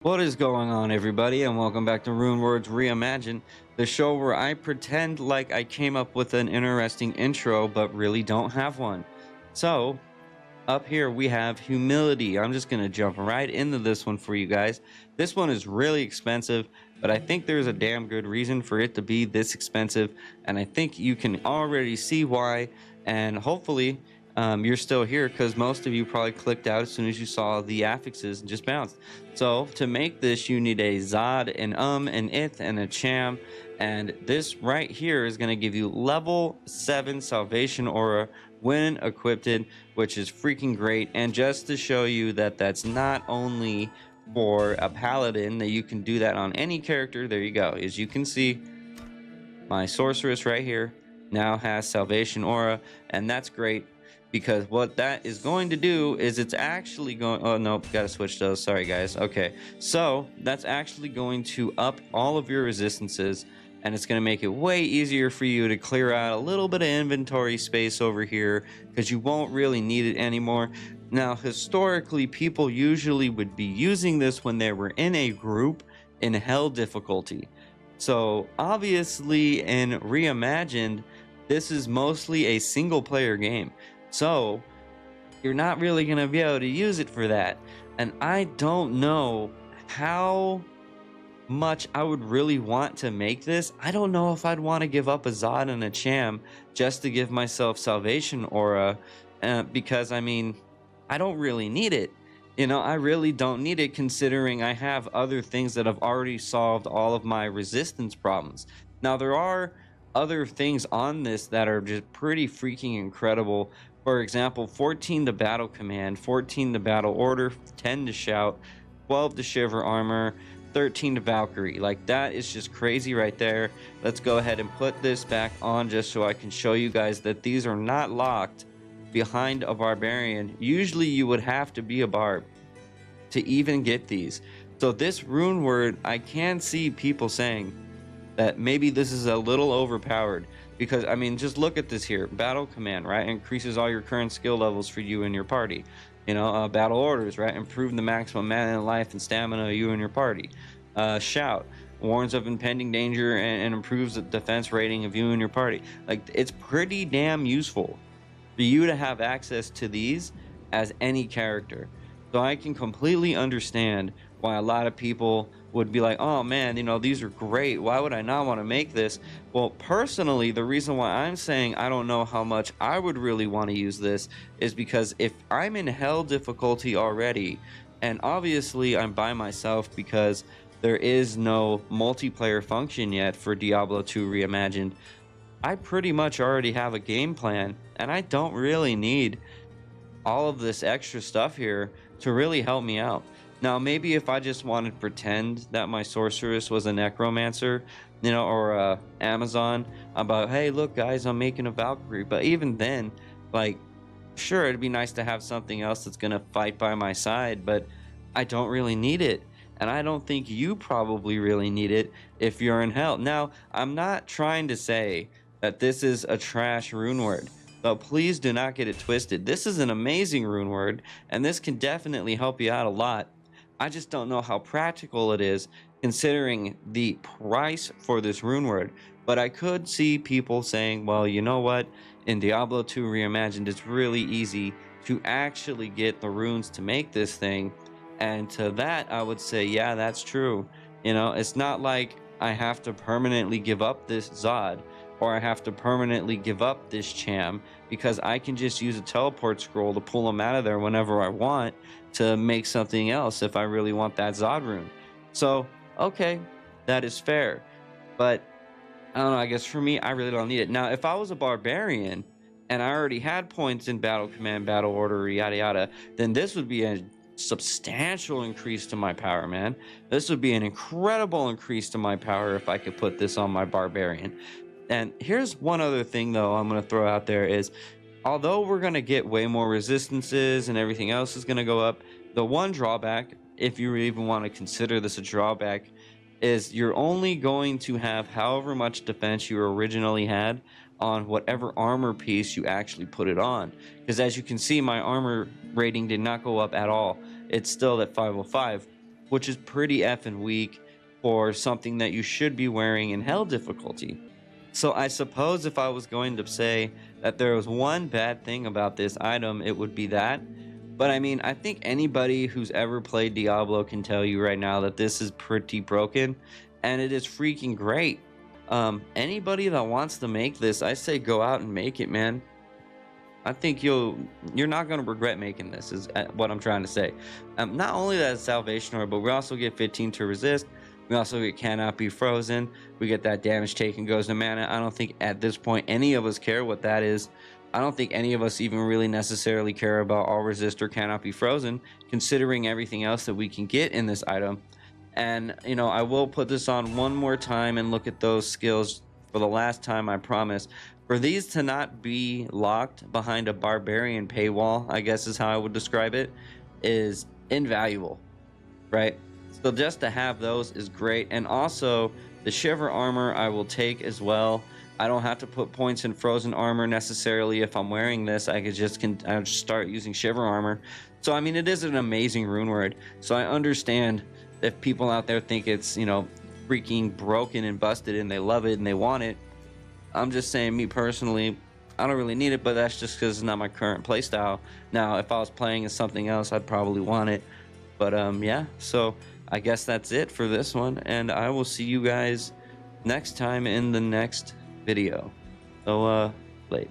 What is going on, everybody, and welcome back to Runewords Reimagined, the show where I pretend like I came up with an interesting intro but really don't have one. So, up here we have Humility. I'm just going to jump right into this one for you guys. This one is really expensive, but I think there's a damn good reason for it to be this expensive, and I think you can already see why, and hopefully you're still here because most of you probably clicked out as soon as you saw the affixes and just bounced. So to make this, you need a Zod, an Ith, and a Cham, and this right here is going to give you level 7 Salvation Aura when equipped, which is freaking great. And just to show you that that's not only for a paladin, that you can do that on any character, there you go. As you can see, my sorceress right here now has Salvation Aura, and that's great because what that is going to do is it's actually going, oh nope, gotta switch those, sorry guys. Okay, so that's actually going to up all of your resistances, and it's going to make it way easier for you to clear out a little bit of inventory space over here because you won't really need it anymore. Now, historically, people usually would be using this when they were in a group in hell difficulty. So obviously in Reimagined, this is mostly a single player game. So you're not really going to be able to use it for that. And I don't know how much I would really want to make this. I don't know if I'd want to give up a Zod and a Cham just to give myself Salvation Aura, because I mean, I don't really need it. You know, I really don't need it considering I have other things that have already solved all of my resistance problems. Now, there are other things on this that are just pretty freaking incredible. For example, 14 to battle command, 14 to battle order, 10 to shout, 12 to shiver armor, 13 to Valkyrie. Like, that is just crazy right there. Let's go ahead and put this back on just so I can show you guys that these are not locked behind a barbarian. Usually you would have to be a barb to even get these. So this rune word, I can see people saying that maybe this is a little overpowered because I mean, just look at this here. Battle command, right, increases all your current skill levels for you and your party. You know, battle orders, right, improve the maximum mana and life and stamina of you and your party. Shout warns of impending danger and improves the defense rating of you and your party. Like, it's pretty damn useful for you to have access to these as any character. So I can completely understand why a lot of people would be like, oh man, you know, these are great. Why would I not want to make this? Well, personally, the reason why I'm saying I don't know how much I would really want to use this is because if I'm in hell difficulty already, and obviously I'm by myself because there is no multiplayer function yet for Diablo 2 Reimagined, I pretty much already have a game plan, and I don't really need all of this extra stuff here to really help me out. Now, maybe if I just wanted to pretend that my sorceress was a necromancer, you know, or a Amazon, about, hey, look, guys, I'm making a Valkyrie. But even then, like, sure, it'd be nice to have something else that's gonna fight by my side, but I don't really need it. And I don't think you probably really need it if you're in hell. Now, I'm not trying to say that this is a trash rune word, but please do not get it twisted. This is an amazing rune word, and this can definitely help you out a lot. I just don't know how practical it is considering the price for this rune word. But I could see people saying, well, you know what? In Diablo 2 Reimagined, it's really easy to actually get the runes to make this thing. And to that, I would say, yeah, that's true. You know, it's not like I have to permanently give up this Zod or I have to permanently give up this Cham because I can just use a teleport scroll to pull them out of there whenever I want to make something else if I really want that Zod rune. So, okay, that is fair. But I don't know, I guess for me, I really don't need it. Now, if I was a barbarian and I already had points in battle command, battle order, yada yada, then this would be a substantial increase to my power, man. This would be an incredible increase to my power if I could put this on my barbarian. And here's one other thing, though, I'm going to throw out there is, although we're going to get way more resistances and everything else is going to go up, the one drawback, if you even want to consider this a drawback, is you're only going to have however much defense you originally had on whatever armor piece you actually put it on. Because as you can see, my armor rating did not go up at all. It's still at 505. which is pretty effing weak for something that you should be wearing in hell difficulty. So I suppose if I was going to say that there was one bad thing about this item, it would be that. But I mean, I think anybody who's ever played Diablo can tell you right now that this is pretty broken and it is freaking great. Anybody that wants to make this, I say go out and make it, man. I think you're not going to regret making this is what I'm trying to say. Not only that it's salvation orb, but we also get 15 to resist. We also get cannot be frozen. We get that damage taken goes to mana. I don't think at this point any of us care what that is. I don't think any of us even really necessarily care about all resist or cannot be frozen, considering everything else that we can get in this item. And you know, I will put this on one more time and look at those skills for the last time, I promise. For these to not be locked behind a barbarian paywall, I guess is how I would describe it, is invaluable, right? So just to have those is great. And also the shiver armor I will take as well. I don't have to put points in frozen armor necessarily if I'm wearing this. I could just start using shiver armor. So I mean, it is an amazing rune word. So I understand if people out there think it's, you know, freaking broken and busted and they love it and they want it. I'm just saying, me personally, I don't really need it, but that's just because it's not my current playstyle. Now, if I was playing as something else, I'd probably want it. But yeah, so I guess that's it for this one, and I will see you guys next time in the next video. So late.